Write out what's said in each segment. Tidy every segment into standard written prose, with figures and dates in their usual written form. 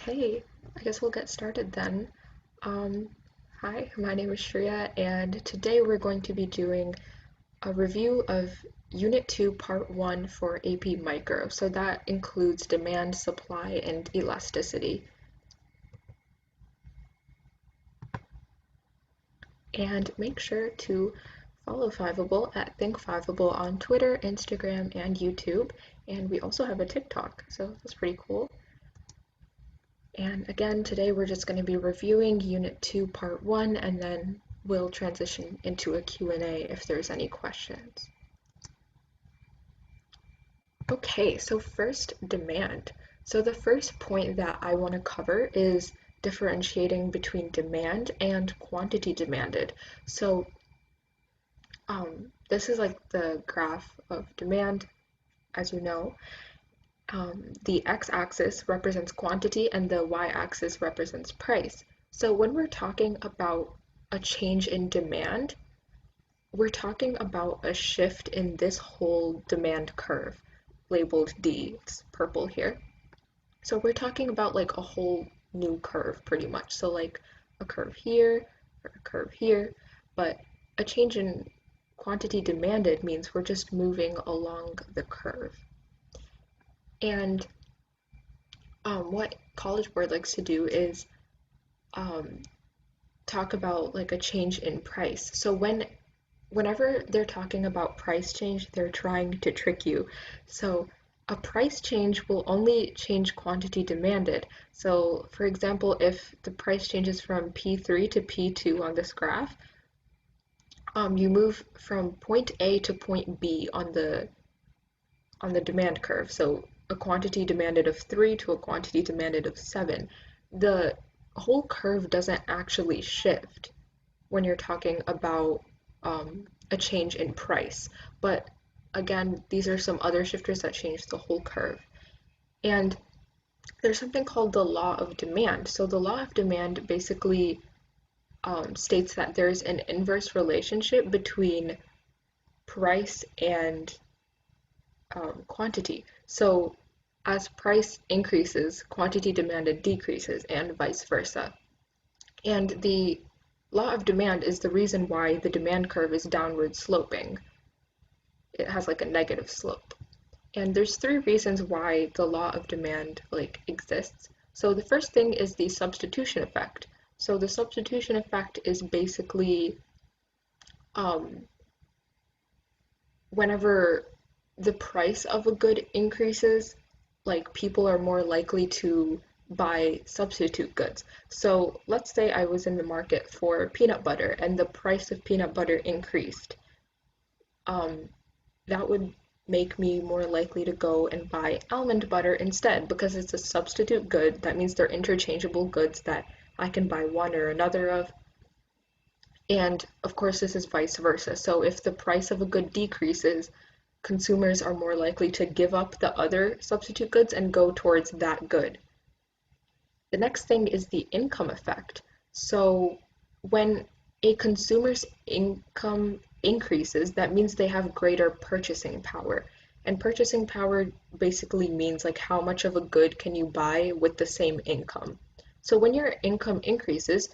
Okay, I guess we'll get started then. Um, Hi, my name is Shreya, and today we're going to be doing a review of Unit 2, Part 1 for AP Micro. So that includes demand, supply, and elasticity. And make sure to follow Fiveable at ThinkFiveable on Twitter, Instagram, and YouTube. And we also have a TikTok, so that's pretty cool. And again, today we're just going to be reviewing Unit 2, Part 1, and then we'll transition into a Q&A if there's any questions. Okay, so first, demand. So the first point that I want to cover is differentiating between demand and quantity demanded. So this is like the graph of demand, as you know. The x-axis represents quantity and the y-axis represents price. So when we're talking about a change in demand, we're talking about a shift in this whole demand curve, labeled D, it's purple here. So we're talking about like a whole new curve pretty much. So like a curve here, or a curve here, but a change in quantity demanded means we're just moving along the curve. And what College Board likes to do is talk about like a change in price. So whenever they're talking about price change, they're trying to trick you. So a price change will only change quantity demanded. So for example, if the price changes from P3 to P2 on this graph, you move from point A to point B on the demand curve. So a quantity demanded of 3 to a quantity demanded of 7. The whole curve doesn't actually shift when you're talking about a change in price. But again, these are some other shifters that change the whole curve. And there's something called the law of demand. So the law of demand basically states that there's an inverse relationship between price and quantity. So as price increases, quantity demanded decreases, and vice versa. And the law of demand is the reason why the demand curve is downward sloping. It has like a negative slope. And there's three reasons why the law of demand like exists. So the first thing is the substitution effect. So the substitution effect is basically whenever the price of a good increases, like people are more likely to buy substitute goods. So let's say I was in the market for peanut butter and the price of peanut butter increased. That would make me more likely to go and buy almond butter instead because it's a substitute good. That means they're interchangeable goods that I can buy one or another of. And of course, this is vice versa. So if the price of a good decreases, consumers are more likely to give up the other substitute goods and go towards that good. The next thing is the income effect. So when a consumer's income increases, that means they have greater purchasing power. And purchasing power basically means like how much of a good can you buy with the same income. So when your income increases,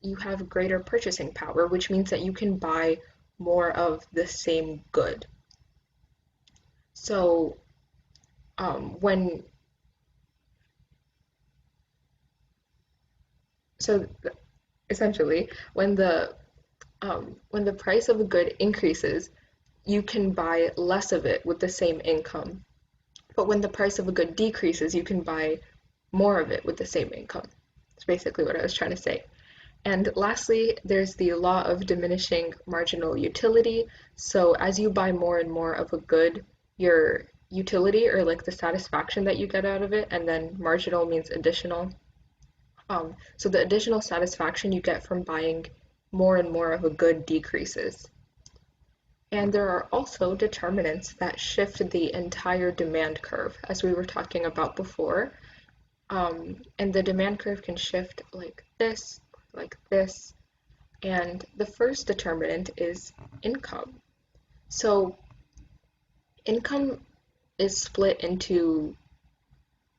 you have greater purchasing power, which means that you can buy more of the same good. So when so essentially when the price of a good increases, you can buy less of it with the same income. But when the price of a good decreases, you can buy more of it with the same income. That's basically what I was trying to say. And lastly, there's the law of diminishing marginal utility. So as you buy more and more of a good, your utility or like the satisfaction that you get out of it, and then marginal means additional. So the additional satisfaction you get from buying more and more of a good decreases. And there are also determinants that shift the entire demand curve, as we were talking about before. And the demand curve can shift like this, and the first determinant is income. So income is split into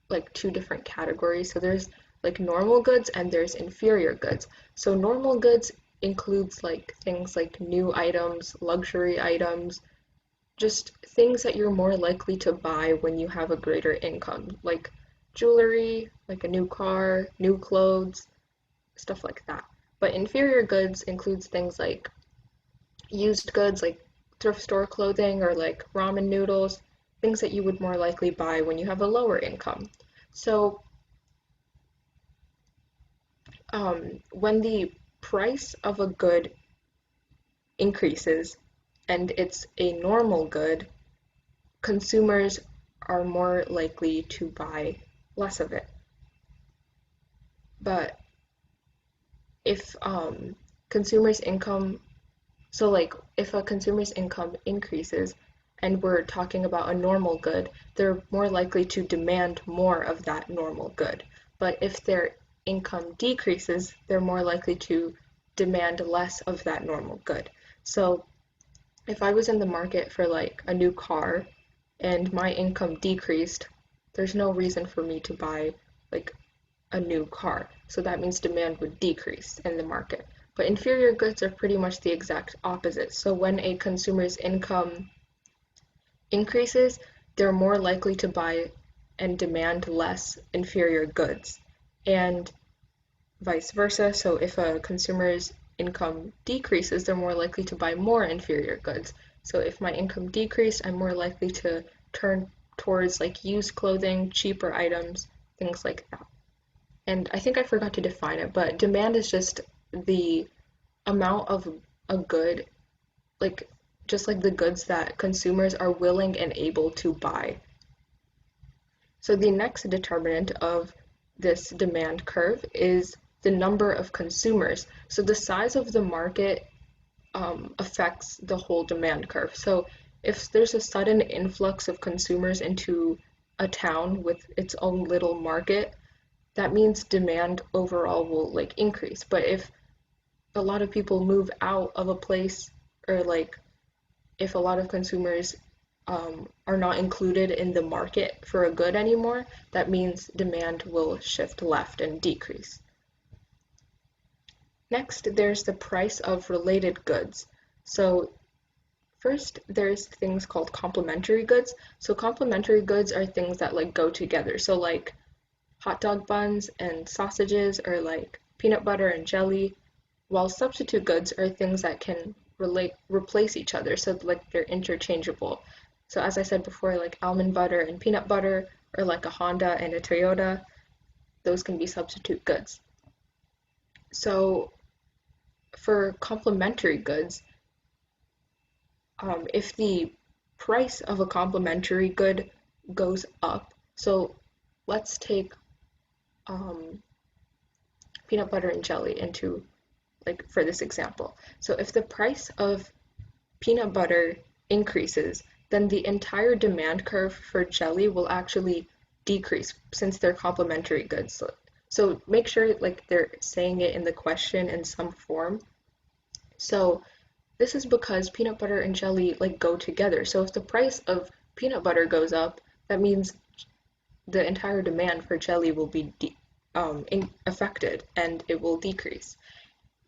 like two different categories. So there's like normal goods and there's inferior goods. So normal goods includes like things like new items, luxury items, just things that you're more likely to buy when you have a greater income, like jewelry, like a new car, new clothes, stuff like that. But inferior goods includes things like used goods, like thrift store clothing or like ramen noodles, things that you would more likely buy when you have a lower income. So when the price of a good increases and it's a normal good, consumers are more likely to buy less of it. But if consumers' income, so like if a consumer's income increases and we're talking about a normal good, they're more likely to demand more of that normal good. But if their income decreases, they're more likely to demand less of that normal good. So if I was in the market for like a new car and my income decreased, there's no reason for me to buy like a new car. So that means demand would decrease in the market. But inferior goods are pretty much the exact opposite. So when a consumer's income increases, they're more likely to buy and demand less inferior goods. And vice versa. So if a consumer's income decreases, they're more likely to buy more inferior goods. So if my income decreased, I'm more likely to turn towards like used clothing, cheaper items, things like that. And I think I forgot to define it, but demand is just the amount of a good, like just like the goods that consumers are willing and able to buy. So the next determinant of this demand curve is the number of consumers. So the size of the market affects the whole demand curve. So if there's a sudden influx of consumers into a town with its own little market, that means demand overall will like increase. But if a lot of people move out of a place, or like if a lot of consumers are not included in the market for a good anymore, that means demand will shift left and decrease. Next, there's the price of related goods. So first, there's things called complementary goods. So complementary goods are things that like go together. So like hot dog buns and sausages, or like peanut butter and jelly, while substitute goods are things that can replace each other, so like they're interchangeable. So as I said before, like almond butter and peanut butter, or like a Honda and a Toyota, those can be substitute goods. So for complementary goods, if the price of a complementary good goes up, so let's take peanut butter and jelly into like for this example. So if the price of peanut butter increases, then the entire demand curve for jelly will actually decrease since they're complementary goods. So make sure like they're saying it in the question in some form. So this is because peanut butter and jelly like go together. So if the price of peanut butter goes up, that means the entire demand for jelly will be affected and it will decrease.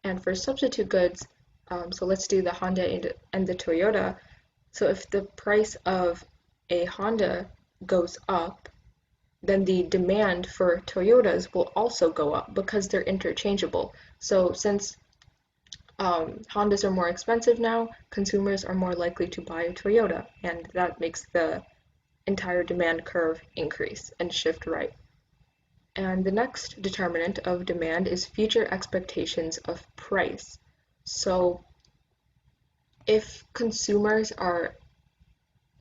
And for substitute goods, so let's do the Honda and the Toyota. So if the price of a Honda goes up, then the demand for Toyotas will also go up because they're interchangeable. So since Hondas are more expensive now, consumers are more likely to buy a Toyota, and that makes the entire demand curve increase and shift right. And the next determinant of demand is future expectations of price. So if consumers are,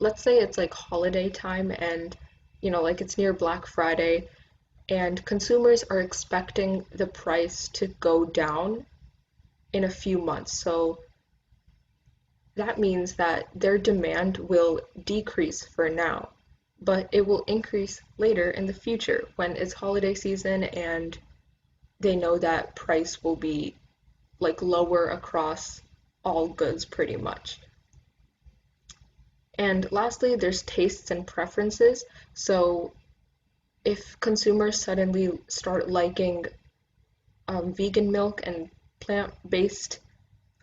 let's say it's like holiday time and like it's near Black Friday, and consumers are expecting the price to go down in a few months. So that means that their demand will decrease for now, but it will increase later in the future when it's holiday season and they know that price will be like lower across all goods pretty much. And lastly, there's tastes and preferences. So if consumers suddenly start liking vegan milk and plant-based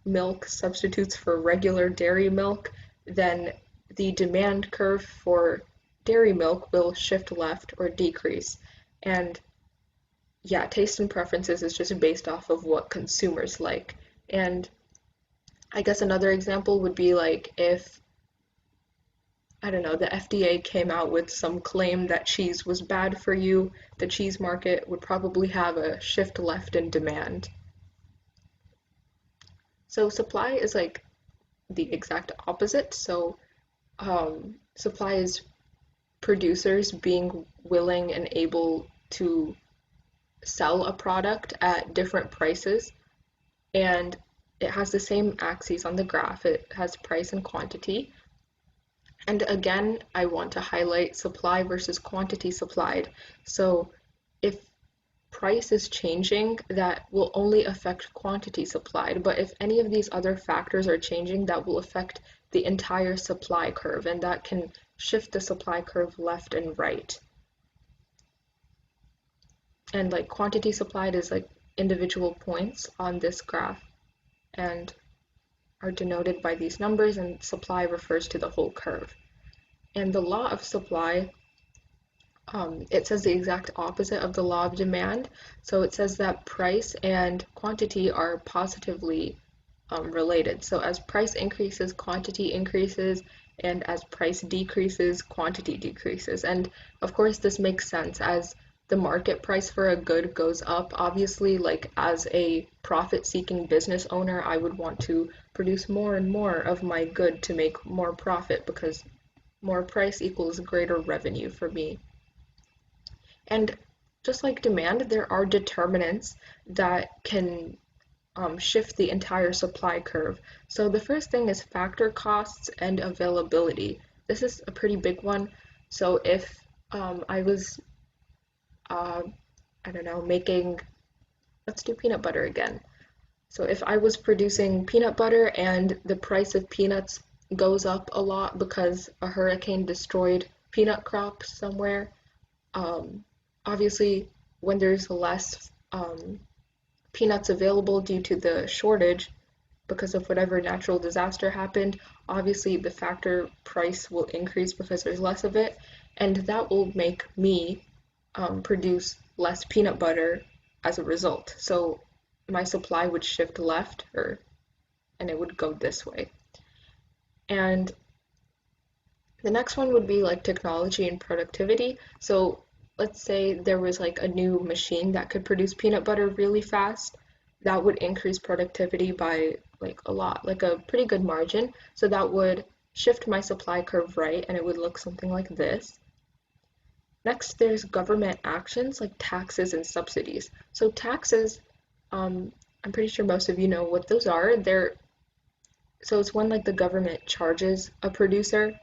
milk substitutes for regular dairy milk, then the demand curve for dairy milk will shift left or decrease. And yeah, taste and preferences is just based off of what consumers like. And I guess another example would be like if, I don't know, the FDA came out with some claim that cheese was bad for you, the cheese market would probably have a shift left in demand. So supply is like the exact opposite. So supply is producers being willing and able to sell a product at different prices, and it has the same axes on the graph. It has price and quantity. And again, I want to highlight supply versus quantity supplied. So if price is changing, that will only affect quantity supplied. But if any of these other factors are changing, that will affect the entire supply curve, and that can shift the supply curve left and right. And like quantity supplied is like individual points on this graph and are denoted by these numbers, and supply refers to the whole curve. And the law of supply, it says the exact opposite of the law of demand. So it says that price and quantity are positively related. So as price increases, quantity increases, and as price decreases, quantity decreases. And of course, this makes sense as the market price for a good goes up. Obviously, like as a profit-seeking business owner, I would want to produce more and more of my good to make more profit because more price equals greater revenue for me. And just like demand, there are determinants that can shift the entire supply curve. So the first thing is factor costs and availability. This is a pretty big one. So if I was, uh, I don't know, let's do peanut butter again. So if I was producing peanut butter and the price of peanuts goes up a lot because a hurricane destroyed peanut crops somewhere, um, obviously when there's less peanuts available due to the shortage because of whatever natural disaster happened, obviously the factor price will increase because there's less of it, and that will make me produce less peanut butter as a result. So my supply would shift left, and it would go this way. And the next one would be like technology and productivity. So let's say there was like a new machine that could produce peanut butter really fast. That would increase productivity by like a lot, like a pretty good margin. So that would shift my supply curve right, and it would look something like this. Next, there's government actions like taxes and subsidies. So taxes, I'm pretty sure most of you know what those are. So it's when like the government charges a producer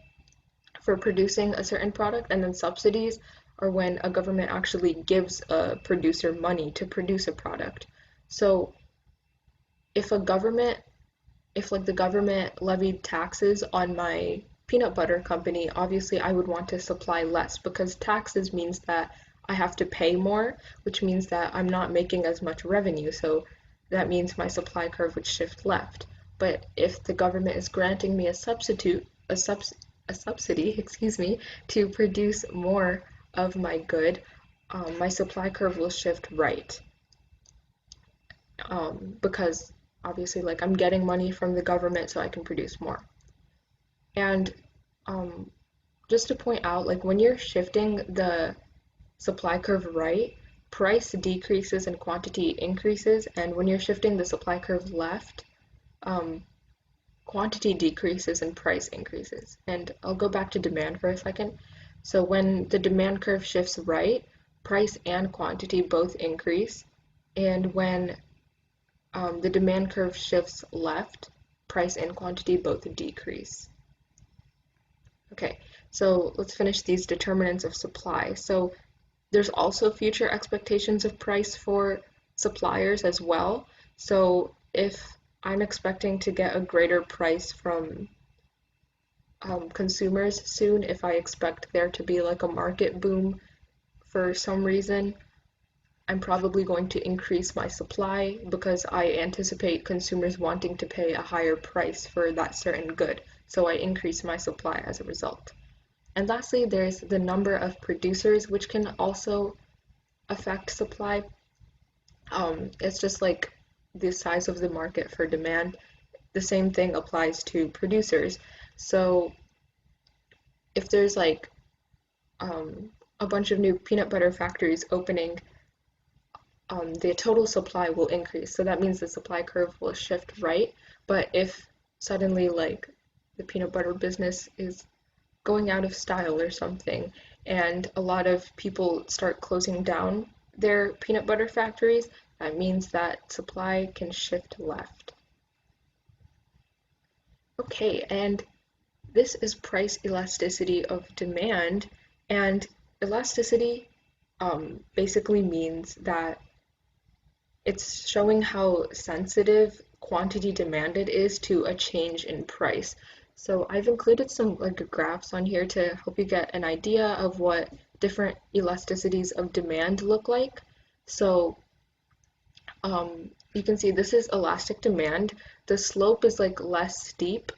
for producing a certain product, and then subsidies are when a government actually gives a producer money to produce a product. So if like the government levied taxes on my peanut butter company, obviously I would want to supply less because taxes means that I have to pay more, which means that I'm not making as much revenue. So that means my supply curve would shift left. But if the government is granting me a subsidy, excuse me, to produce more of my good, my supply curve will shift right. Because obviously, like I'm getting money from the government so I can produce more. And um, just to point out, like when you're shifting the supply curve right, price decreases and quantity increases, and when you're shifting the supply curve left, um, quantity decreases and price increases. And I'll go back to demand for a second. So when the demand curve shifts right, price and quantity both increase, and when the demand curve shifts left, price and quantity both decrease. Okay, so let's finish these determinants of supply. So there's also future expectations of price for suppliers as well. So if I'm expecting to get a greater price from consumers soon, if I expect there to be like a market boom for some reason, I'm probably going to increase my supply because I anticipate consumers wanting to pay a higher price for that certain good. So I increase my supply as a result. And lastly, there's the number of producers, which can also affect supply. It's just like the size of the market for demand. The same thing applies to producers. So if there's like a bunch of new peanut butter factories opening, the total supply will increase. So that means the supply curve will shift right. But if suddenly like the peanut butter business is going out of style or something, and a lot of people start closing down their peanut butter factories, that means that supply can shift left. Okay, and this is price elasticity of demand, and elasticity basically means that it's showing how sensitive quantity demanded is to a change in price. So I've included some like graphs on here to help you get an idea of what different elasticities of demand look like. So you can see this is elastic demand. The slope is like less steep,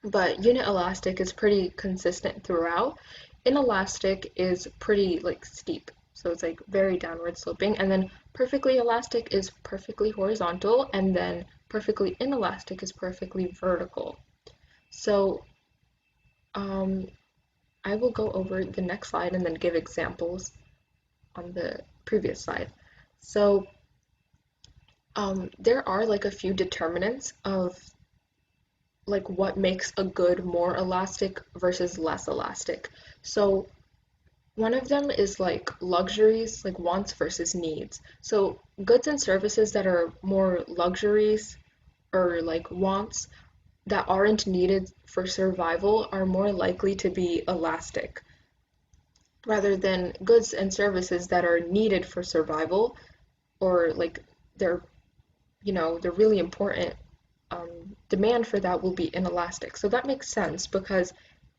but unit elastic is pretty consistent throughout. Inelastic is pretty like steep, so it's like very downward sloping, and then perfectly elastic is perfectly horizontal, and then perfectly inelastic is perfectly vertical. So I will go over the next slide and then give examples on the previous slide. So there are like a few determinants of like what makes a good more elastic versus less elastic. So one of them is like luxuries, like wants versus needs. So goods and services that are more luxuries or like wants that aren't needed for survival are more likely to be elastic, rather than goods and services that are needed for survival, or like they're, they're really important. Demand for that will be inelastic. So that makes sense because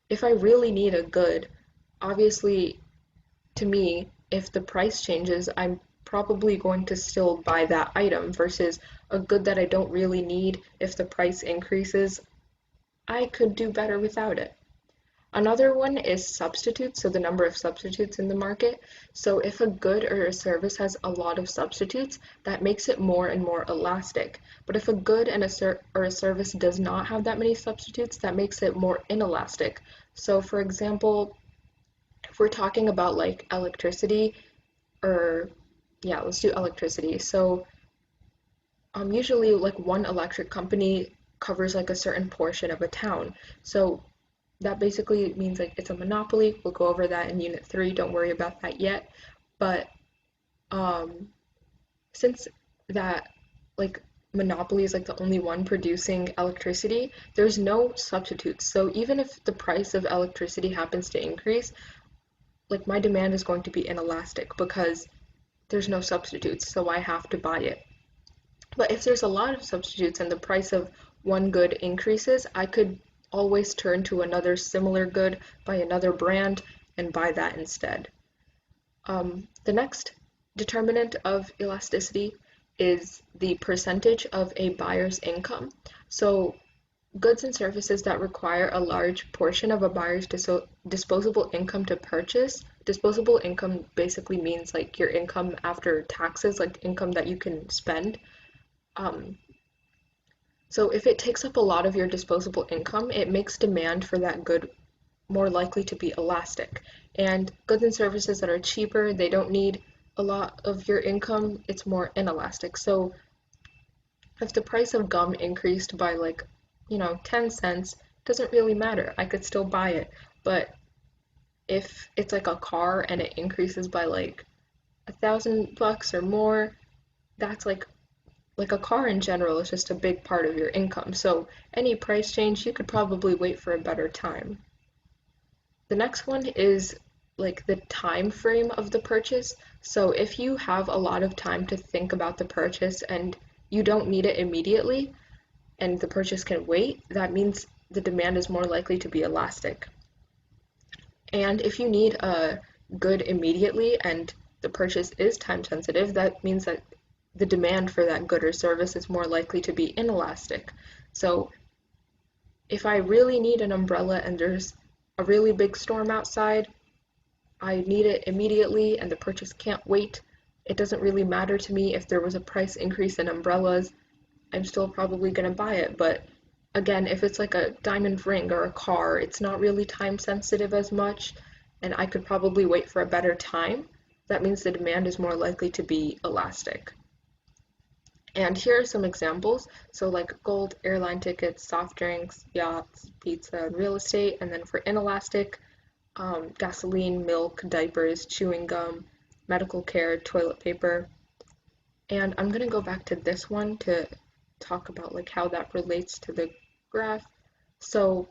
if I really need a good, obviously, to me, if the price changes, I'm probably going to still buy that item versus a good that I don't really need. If the price increases, I could do better without it. Another one is substitutes, so the number of substitutes in the market. So if a good or a service has a lot of substitutes, that makes it more and more elastic. But if a good and a service does not have that many substitutes, that makes it more inelastic. So for example, if we're talking about like electricity, or yeah, let's do electricity. So usually like one electric company covers like a certain portion of a town. So that basically means like it's a monopoly. We'll go over that in Unit 3, don't worry about that yet. But since that like monopoly is like the only one producing electricity, there's no substitutes. So even if the price of electricity happens to increase, like my demand is going to be inelastic because there's no substitutes, so I have to buy it. But if there's a lot of substitutes and the price of one good increases, I could always turn to another similar good by another brand and buy that instead. The next determinant of elasticity is the percentage of a buyer's income. So goods and services that require a large portion of a buyer's disposable income to purchase. Disposable income basically means like your income after taxes, like income that you can spend. So if it takes up a lot of your disposable income, it makes demand for that good more likely to be elastic. And goods and services that are cheaper, they don't need a lot of your income, it's more inelastic. So if the price of gum increased by like, 10 cents, it doesn't really matter. I could still buy it. But if it's like a car and it increases by like $1,000 or more, that's like a car in general is just a big part of your income. So any price change, you could probably wait for a better time. The next one is like the time frame of the purchase. So if you have a lot of time to think about the purchase and you don't need it immediately and the purchase can wait, that means the demand is more likely to be elastic. And if you need a good immediately and the purchase is time sensitive, that means that the demand for that good or service is more likely to be inelastic. So if I really need an umbrella and there's a really big storm outside, I need it immediately and the purchase can't wait, it doesn't really matter to me if there was a price increase in umbrellas, I'm still probably going to buy it. But again, if it's like a diamond ring or a car, it's not really time sensitive as much, and I could probably wait for a better time. That means the demand is more likely to be elastic. And here are some examples. So like gold, airline tickets, soft drinks, yachts, pizza, and real estate. And then for inelastic, gasoline, milk, diapers, chewing gum, medical care, toilet paper. And I'm going to go back to this one to talk about like how that relates to the graph. So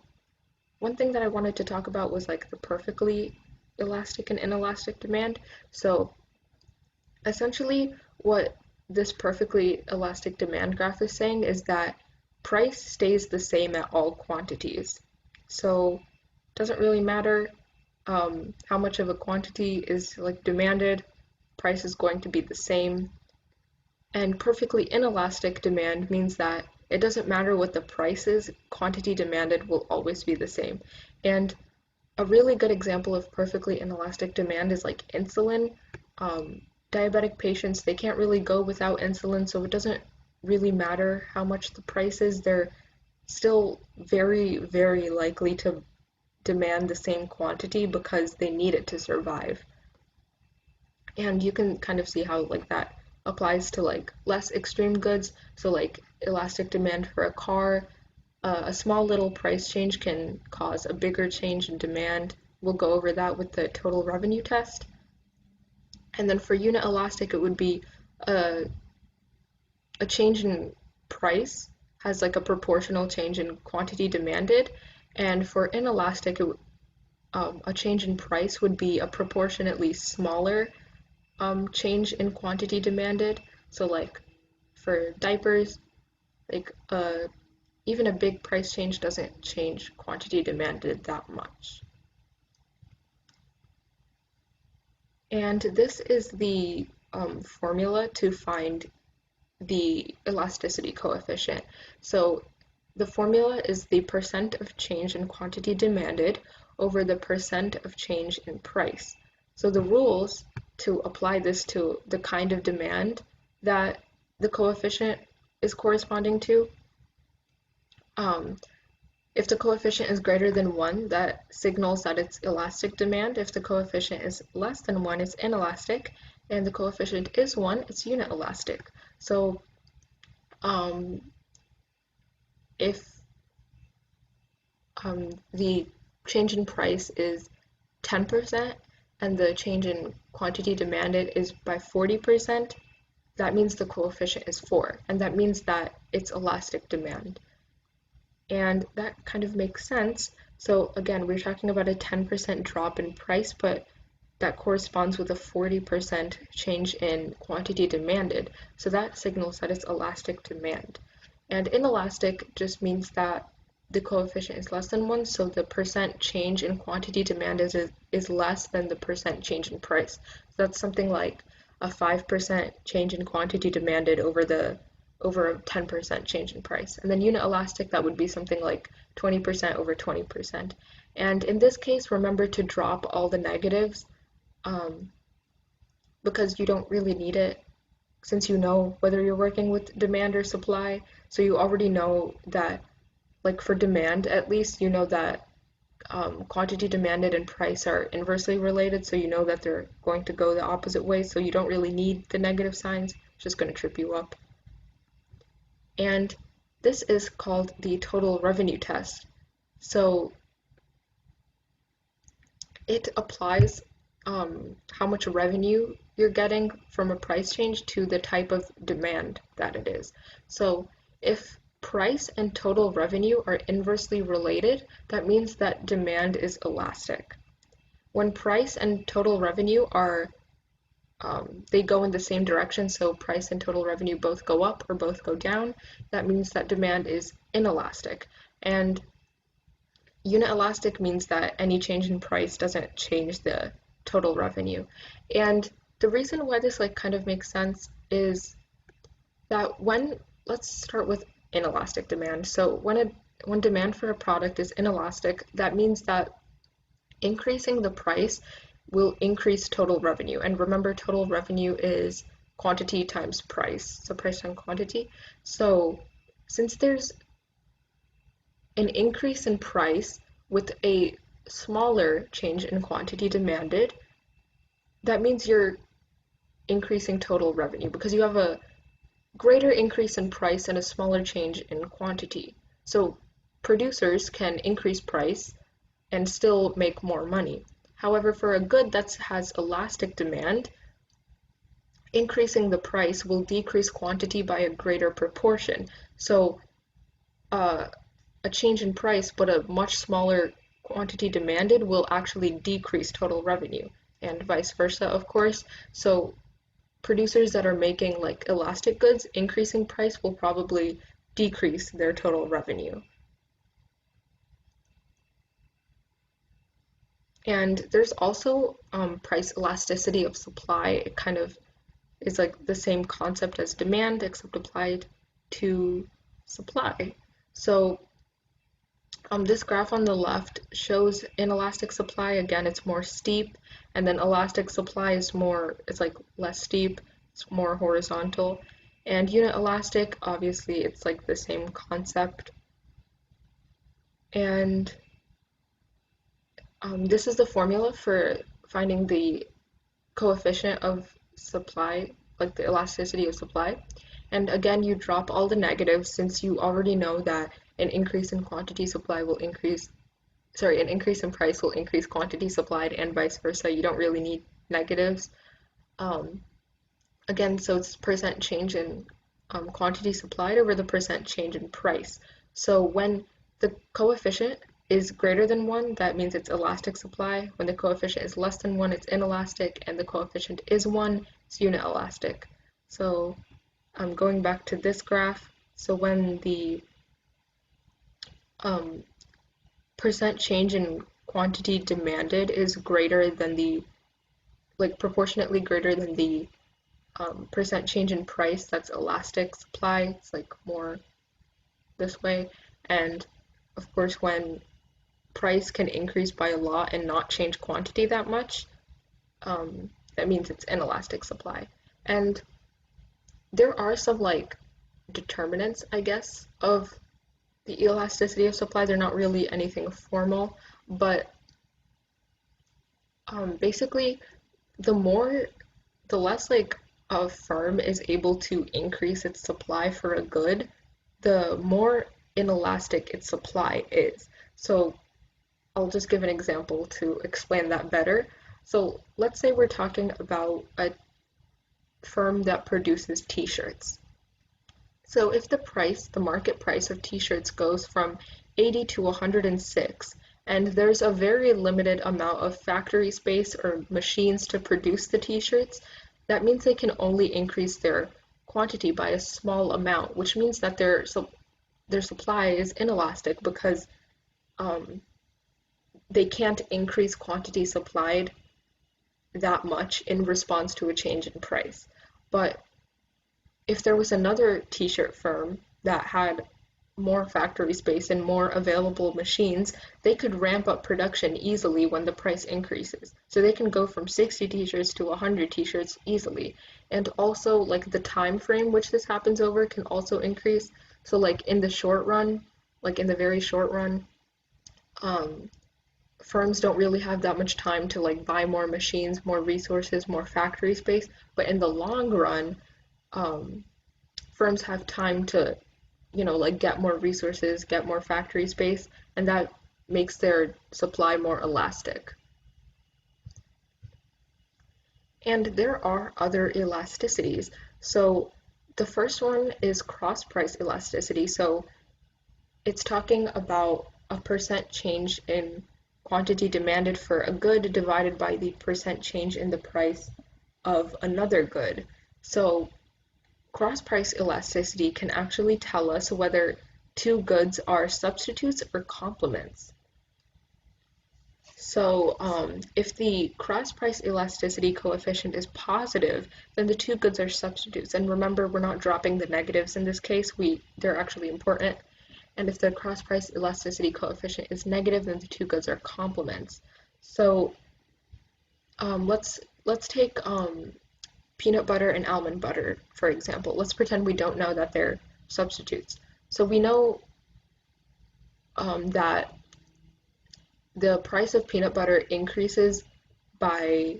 one thing that I wanted to talk about was like the perfectly elastic and inelastic demand. So essentially what this perfectly elastic demand graph is saying is that price stays the same at all quantities. So it doesn't really matter how much of a quantity is like demanded, price is going to be the same. And perfectly inelastic demand means that it doesn't matter what the price is, quantity demanded will always be the same. And a really good example of perfectly inelastic demand is like insulin. Diabetic patients, they can't really go without insulin, so it doesn't really matter how much the price is. They're still very, very likely to demand the same quantity because they need it to survive. And you can kind of see how like that applies to like less extreme goods. So like elastic demand for a car, a small little price change can cause a bigger change in demand. We'll go over that with the total revenue test. And then for unit elastic, it would be a, a change in price has like a proportional change in quantity demanded. And for inelastic, a change in price would be a proportionately smaller change in quantity demanded. So like for diapers, like even a big price change doesn't change quantity demanded that much. And this is the formula to find the elasticity coefficient. So the formula is the percent of change in quantity demanded over the percent of change in price. So the rules to apply this to the kind of demand that the coefficient is corresponding to, if the coefficient is greater than 1, that signals that it's elastic demand. If the coefficient is less than 1, it's inelastic. And the coefficient is 1, it's unit elastic. So if the change in price is 10% and the change in quantity demanded is by 40%, that means the coefficient is 4, and that means that it's elastic demand. And that kind of makes sense. So again, we're talking about a 10% drop in price, but that corresponds with a 40% change in quantity demanded. So that signals that it's elastic demand. And inelastic just means that the coefficient is less than 1, so the percent change in quantity demanded is less than the percent change in price. So that's something like a 5% change in quantity demanded over a 10% change in price. And then unit elastic, that would be something like 20% over 20%. And in this case, remember to drop all the negatives because you don't really need it since you know whether you're working with demand or supply. So you already know that, like for demand at least, you know that quantity demanded and price are inversely related, so you know that they're going to go the opposite way, so you don't really need the negative signs. It's just going to trip you up. And this is called the total revenue test. So it applies how much revenue you're getting from a price change to the type of demand that it is. So if price and total revenue are inversely related, that means that demand is elastic. When price and total revenue are they go in the same direction, so price and total revenue both go up or both go down, that means that demand is inelastic. And unit elastic means that any change in price doesn't change the total revenue. And the reason why this like kind of makes sense is that let's start with inelastic demand. So when demand for a product is inelastic, that means that increasing the price will increase total revenue. And remember, total revenue is quantity times price, so price times quantity. So since there's an increase in price with a smaller change in quantity demanded, that means you're increasing total revenue because you have a greater increase in price and a smaller change in quantity. So producers can increase price and still make more money. However, for a good that has elastic demand, increasing the price will decrease quantity by a greater proportion. So a change in price but a much smaller quantity demanded will actually decrease total revenue, and vice versa, of course. So producers that are making like elastic goods, increasing price will probably decrease their total revenue. And there's also price elasticity of supply. It kind of is like the same concept as demand, except applied to supply. So this graph on the left shows inelastic supply. Again, it's more steep, and then elastic supply is it's like less steep, it's more horizontal. And unit elastic, obviously, it's like the same concept. And this is the formula for finding the coefficient of supply, like the elasticity of supply. And again, you drop all the negatives since you already know that an increase in quantity supply will increase, an increase in price will increase quantity supplied and vice versa. You don't really need negatives. Again, so it's percent change in quantity supplied over the percent change in price. So when the coefficient is greater than 1, that means it's elastic supply. When the coefficient is less than 1, it's inelastic, and the coefficient is 1, it's unit elastic. So going back to this graph, so when the percent change in quantity demanded is greater than the, like proportionately greater than the percent change in price, that's elastic supply, it's like more this way. And of course, when price can increase by a lot and not change quantity that much, that means it's inelastic supply. And there are some like determinants, I guess, of the elasticity of supply. They're not really anything formal, but basically the less like a firm is able to increase its supply for a good, the more inelastic its supply is. So I'll just give an example to explain that better. So let's say we're talking about a firm that produces t-shirts. So if the market price of t-shirts goes from 80 to 106, and there's a very limited amount of factory space or machines to produce the t-shirts, that means they can only increase their quantity by a small amount, which means that their supply is inelastic because they can't increase quantity supplied that much in response to a change in price. But if there was another t-shirt firm that had more factory space and more available machines, they could ramp up production easily when the price increases. So they can go from 60 t-shirts to 100 t-shirts easily. And also, like the time frame which this happens over can also increase. So like in the short run, like in the very short run, firms don't really have that much time to like buy more machines, more resources, more factory space. But in the long run, firms have time to, like get more resources, get more factory space, and that makes their supply more elastic. And there are other elasticities. So the first one is cross-price elasticity. So it's talking about a percent change in quantity demanded for a good divided by the percent change in the price of another good. So cross-price elasticity can actually tell us whether two goods are substitutes or complements. So if the cross-price elasticity coefficient is positive, then the two goods are substitutes. And remember, we're not dropping the negatives in this case. They're actually important. And if the cross-price elasticity coefficient is negative, then the two goods are complements. So let's take peanut butter and almond butter, for example. Let's pretend we don't know that they're substitutes. So we know that the price of peanut butter increases by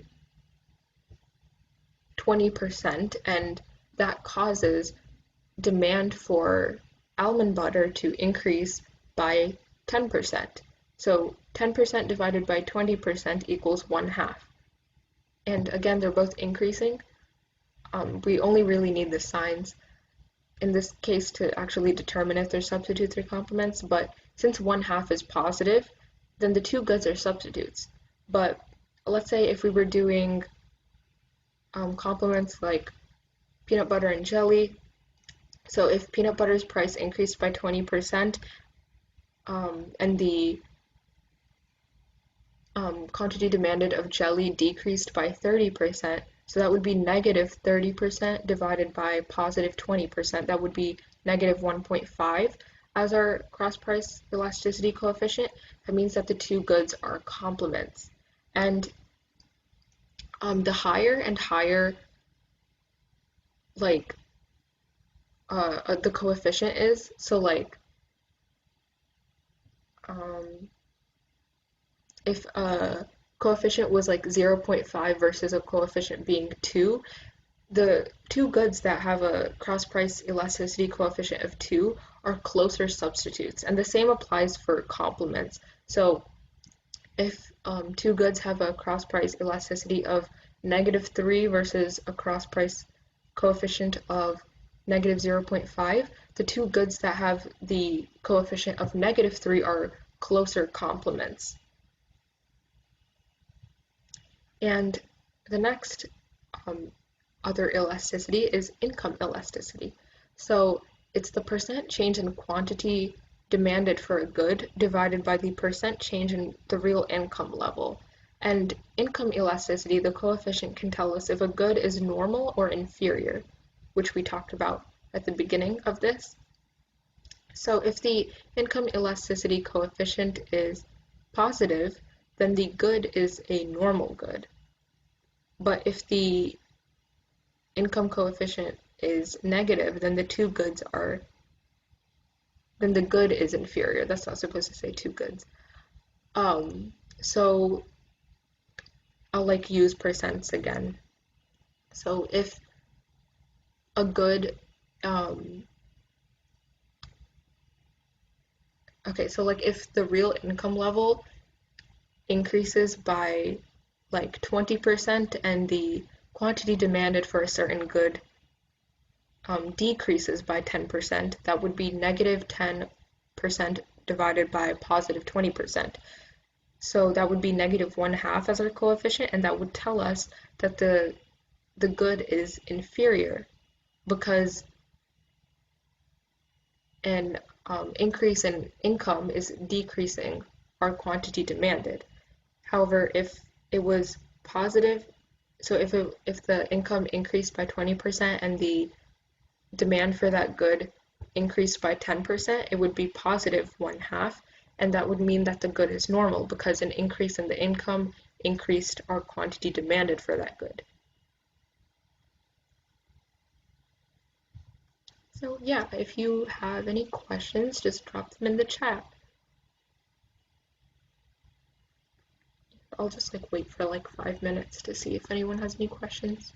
20%, and that causes demand for almond butter to increase by 10%. So 10% divided by 20% equals 1/2. And again, they're both increasing. We only really need the signs in this case to actually determine if they're substitutes or complements, but since 1/2 is positive, then the two goods are substitutes. But let's say if we were doing complements like peanut butter and jelly, so if peanut butter's price increased by 20%, and the quantity demanded of jelly decreased by 30%, so that would be negative 30% divided by positive 20%. That would be negative 1.5 as our cross-price elasticity coefficient. That means that the two goods are complements. And the higher and higher like the coefficient is, so like if a coefficient was like 0.5 versus a coefficient being 2, the two goods that have a cross-price elasticity coefficient of 2 are closer substitutes, and the same applies for complements. So if two goods have a cross-price elasticity of -3 versus a cross-price coefficient of -0.5, the two goods that have the coefficient of -3 are closer complements. And the next other elasticity is income elasticity. So it's the percent change in quantity demanded for a good divided by the percent change in the real income level. And income elasticity, the coefficient can tell us if a good is normal or inferior, which we talked about at the beginning of this. So if the income elasticity coefficient is positive, then the good is a normal good. But if the income coefficient is negative, then the good is inferior. That's not supposed to say two goods. So I'll like use percents again. So if a good, okay, so like if the real income level increases by like 20% and the quantity demanded for a certain good decreases by 10%, that would be negative 10% divided by positive 20%. So that would be negative 1/2 as our coefficient, and that would tell us that the good is inferior because an increase in income is decreasing our quantity demanded. However, if it was positive, so if the income increased by 20% and the demand for that good increased by 10%, it would be positive 1/2, and that would mean that the good is normal because an increase in the income increased our quantity demanded for that good. So yeah, if you have any questions, just drop them in the chat. I'll just like wait for like 5 minutes to see if anyone has any questions.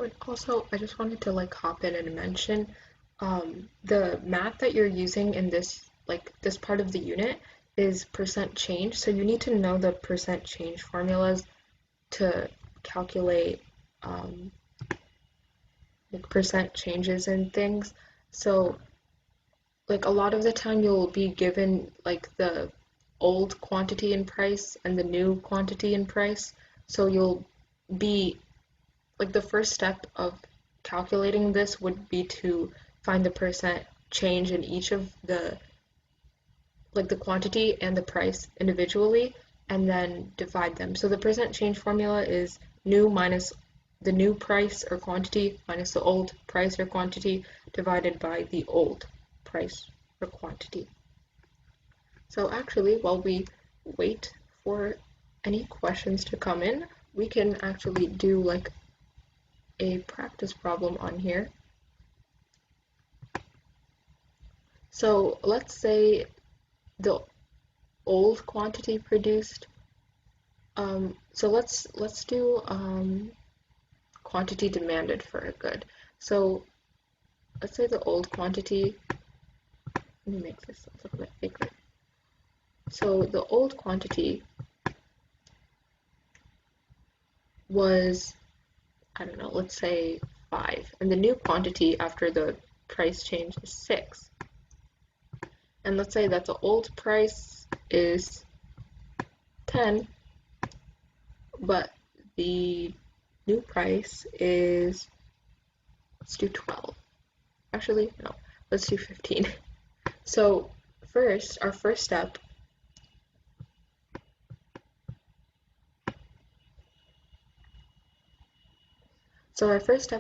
and also, I just wanted to like hop in and mention the math that you're using in this part of the unit is percent change. So you need to know the percent change formulas to calculate like percent changes in things. So like a lot of the time you'll be given like the old quantity in price and the new quantity in price. So you'll be like the first step of calculating this would be to find the percent change in each of the like the quantity and the price individually and then divide them. So the percent change formula is new minus the new price or quantity minus the old price or quantity divided by the old price or quantity. So actually, while we wait for any questions to come in, we can actually do like a practice problem on here. So let's say the old quantity produced. So let's do quantity demanded for a good. So let's say the old quantity. Let me make this a little bit bigger. So the old quantity was, I don't know, let's say 5, and the new quantity after the price change is 6. And let's say that the old price is 10, but the new price is, let's do 12. Actually, no, let's do 15. So first, our first step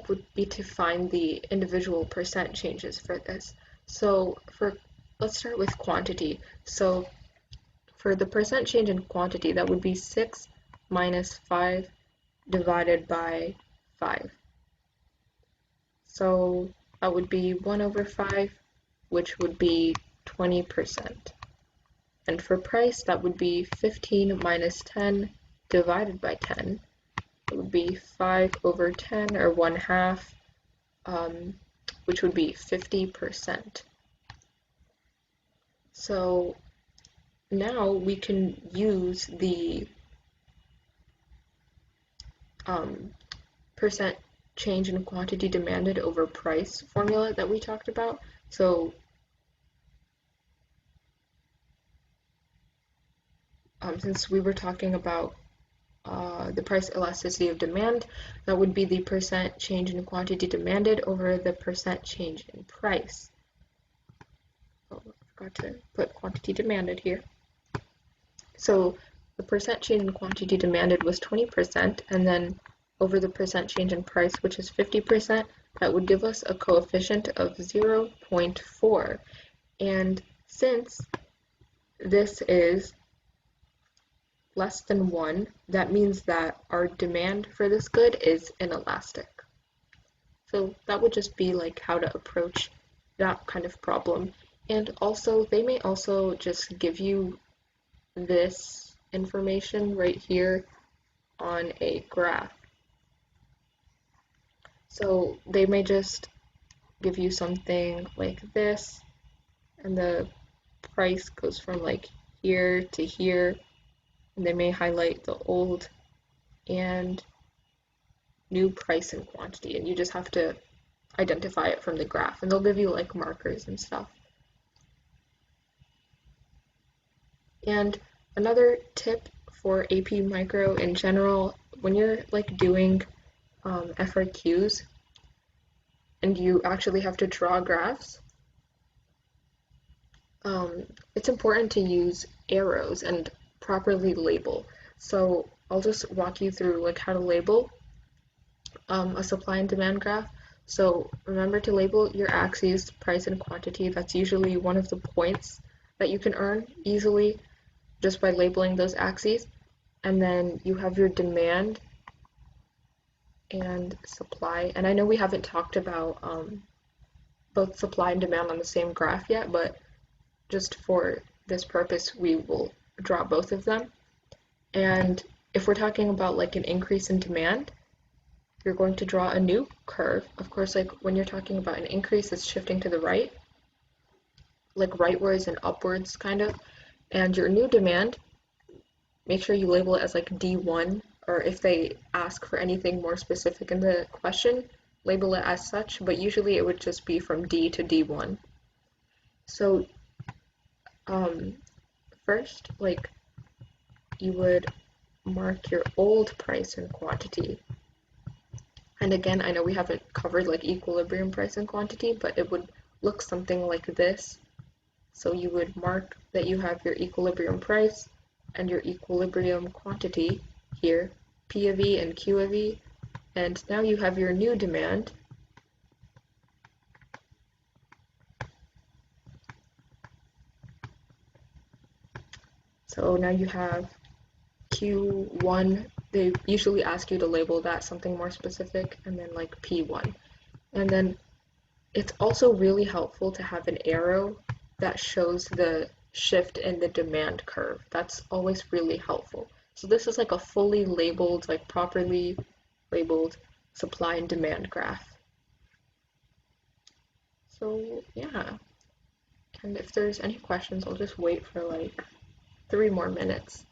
would be to find the individual percent changes for this. So let's start with quantity. So for the percent change in quantity, that would be 6 minus 5 divided by 5. So that would be 1 over 5, which would be 20%. And for price, that would be 15 minus 10 divided by 10. It would be 5 over 10, or 1/2, which would be 50%. So now we can use the percent change in quantity demanded over price formula that we talked about. So since we were talking about the price elasticity of demand, that would be the percent change in quantity demanded over the percent change in price. Oh, I forgot to put quantity demanded here. So the percent change in quantity demanded was 20%, and then over the percent change in price, which is 50%, that would give us a coefficient of 0.4. And since this is less than 1, that means that our demand for this good is inelastic. So that would just be like how to approach that kind of problem. And also, they may also just give you this information right here on a graph. So they may just give you something like this, and the price goes from like here to here, and they may highlight the old and new price and quantity, and you just have to identify it from the graph, and they'll give you like markers and stuff. And another tip for AP Micro in general, when you're like doing FRQs and you actually have to draw graphs, it's important to use arrows and properly label. So I'll just walk you through like how to label a supply and demand graph. So remember to label your axes, price and quantity. That's usually one of the points that you can earn easily just by labeling those axes. And then you have your demand and supply. And I know we haven't talked about both supply and demand on the same graph yet, but just for this purpose, we will draw both of them. And if we're talking about like an increase in demand, you're going to draw a new curve. Of course, like when you're talking about an increase, it's shifting to the right, like rightwards and upwards kind of. And your new demand, make sure you label it as like D1, or if they ask for anything more specific in the question, label it as such, but usually it would just be from D to D1. So um, first, like you would mark your old price and quantity. And again, I know we haven't covered like equilibrium price and quantity, but it would look something like this. So you would mark that you have your equilibrium price and your equilibrium quantity here, P of E and Q of E, and now you have your new demand. So now you have Q1, they usually ask you to label that something more specific, and then like P1. And then it's also really helpful to have an arrow that shows the shift in the demand curve. That's always really helpful. So this is like a fully labeled, like properly labeled supply and demand graph. So yeah, and if there's any questions, I'll just wait for like 3 more minutes.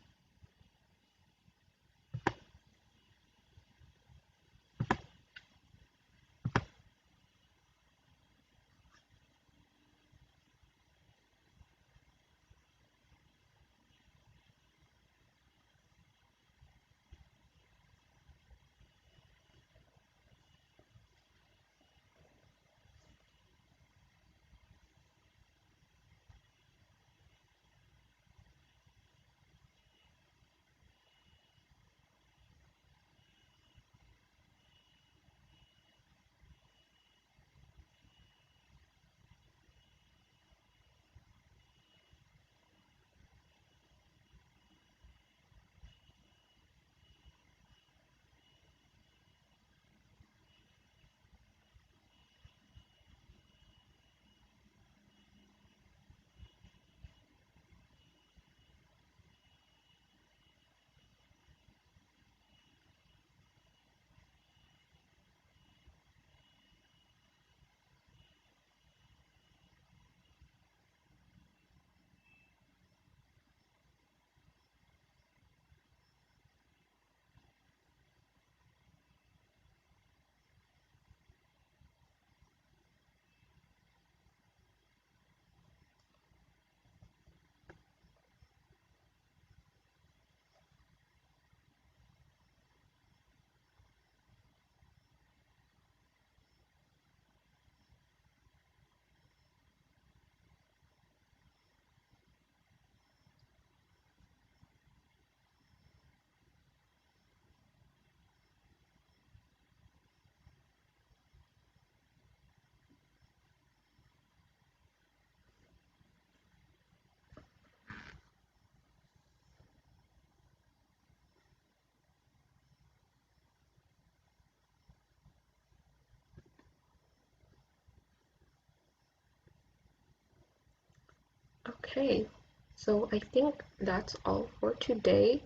Okay, so I think that's all for today.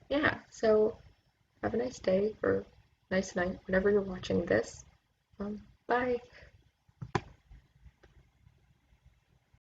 Yeah, so have a nice day or nice night whenever you're watching this. Bye.